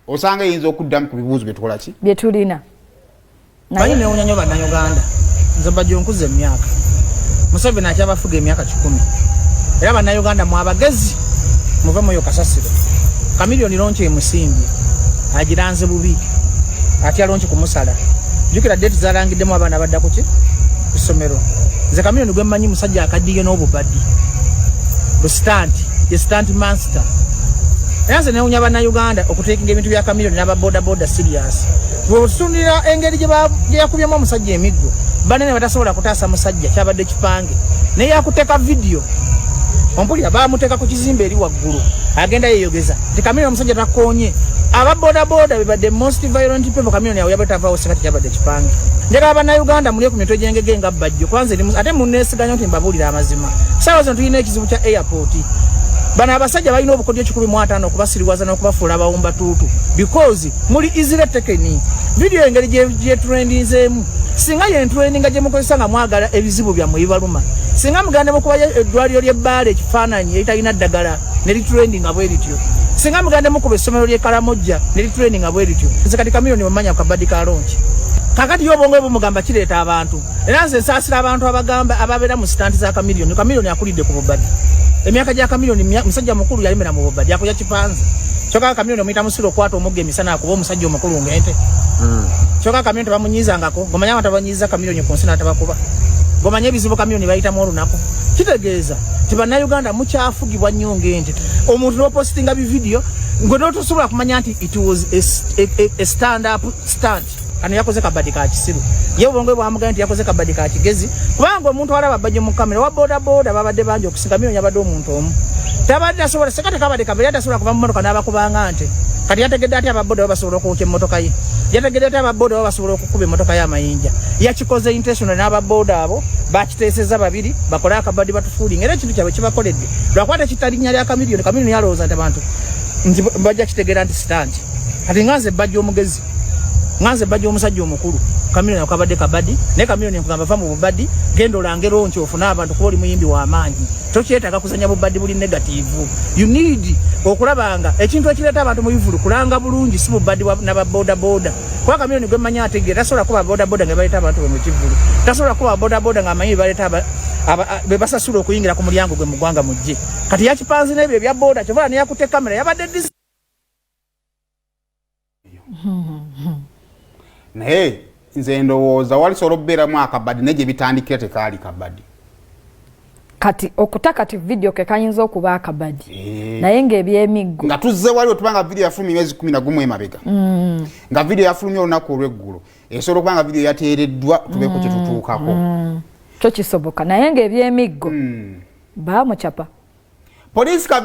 osanga yinza okuddamu ku bibuuzo byetukola ki byetulina naye newunya nnyo bannayuganda nze bajja nkuza emyaka Museveni akyabafuga emyaka 10 era bannayuganda mwabagezi muve muyo kasasiro Kamiliyoni lonche emusimbi agiranze bubi atya lonche kumusala jukira date zalangiddemu abaana badda kuki kusomero nze Kamiliyoni gwe mmanyi musajja akaddiye n'obubaddi ye stand master yanze newunya bannayuganda okuteekinga ebintu bya Kamiliyoni n'aba boda serious bw'otunira engeri gye yakubyemu omusajja emiggo banene batasobola kutaasa musajja kyabadde kipange naye yakuteeka video ompulira baamuteeka ku kizimbe eri waggulu agenda yeyogeza nti Kamiliyoni omusajja takonye aba boda bebadde most violent people Kamiliyoni yawe yabatavaawo sekati kyabadde kipange njagala bannayuganda muli ku mitwe gyengege nga bajjo kwanza ate munneesiganya nti mbabuulira amazima saawa zino tulina ekizibu kya airport bana abasajja balina obukodyo 15 okubasiriwaza n'okubafuula abawumba tuutu because muli easily taken video engeri gye trendinzeemu singa ye trendinga gye mukozesa nga mwagala ebizibu byammwe bibaluma singa mugande mukuba eddwaliro ly'ebbaala ekifaananyi eritalina ddagala ne litrendinga bwe lityo singa mugande mukuba essomero ly'ekalamojja ne litrendinga bwe lityo nze kati Kamiliyoni bamanya kabaddi ka lonchi kakati y'obwongo bumugamba kireeta abantu era nze nsaasira abantu abagamba ababeera mu sitanti za Kamiliyoni akulidde ku bubaddi emyaka gya Kamiliyoni musajja mukulu yalimera mu bubaddi akoya kipanze kyoka Kamiliyoni omuyita musiro okwata omugga emisana akuba omusajja omukulu ng'ente kyoka Kamiliyoni tebamunyizangako gomanya abantu abanyiza Kamiliyoni ku nsi n'atabakuba gomanya ebizibu Kamiliyoni bayitamu olunaku kitegeeza ti bannayuganda mukyafugibwa nnyo ng'ente omuntu n'opositinga bividiyo ngwe n'otosobola kumanya nti it was a stand up stunt ano yakoze kabaddi ka kisiru ye obwongo bwamugamba nti yakoze kabaddi ka kigezi kubanga omuntu alaba bajje mu kamera wa boda babadde bangi okusinga Kamiliyoni yabadde omuntu omu tabadde asobola sekate kabaddi kabiri atasobola kuva mu mmotoka n'abakubanga nte kati yategedde ati ababoda basobola okwokya emmotoka ye yategedde ati ababoda basobola okukuba emmotoka y'amayinja yakikoze intentional n'ababoda abo bakiteeseza babiri bakole akabaddi batufuulinga era ekintu kyabwe kibakoledde lwakwata kitalinnya lya Kamiliyoni yalowooza nti abantu nti bajja kitegeera nti stand kati nganze bajja omugezi nganze bajja omusajja omukulu Kamiliyoni akabadde kabaddi ne Kamiliyoni nkugamba va mu bubaddi genda olange lonchi ofuna abantu kuba oli muyimbi w'amaanyi tokyetaaga kuzanya bubaddi buli negative you need okulabanga ekintu ekireeta abantu mu bivulu kulanga bulungi si bubaddi n'ababoda kuba Kamiliyoni gwe mmanyi ategeera tasobola kuba boda nga baleeta abantu mu kivulu tasobola kuba boda nga amanyi baleeta be basasula okuyingira ku mulyango gwe mu ggwanga mujje kati yakipanze n'ebyo ebya boda kyovala neyakutte kamera yabadde naye nze ndowooza walisobola okubeeramu akabaddi naye gye bitandikira tekaali kabaddi kati okutakati video ke kayinza okuba akabaddi naye ng'ebyemiggo nga tuzze waliwo tubanga video yafulumya emyezi 11 emabega nga video yafulumya olunaku olw'eggulu esobola okuba nga video yateereddwa tubeeko kye tutuukako kyo kisoboka naye ng'ebyemiggo baamucapa poliisi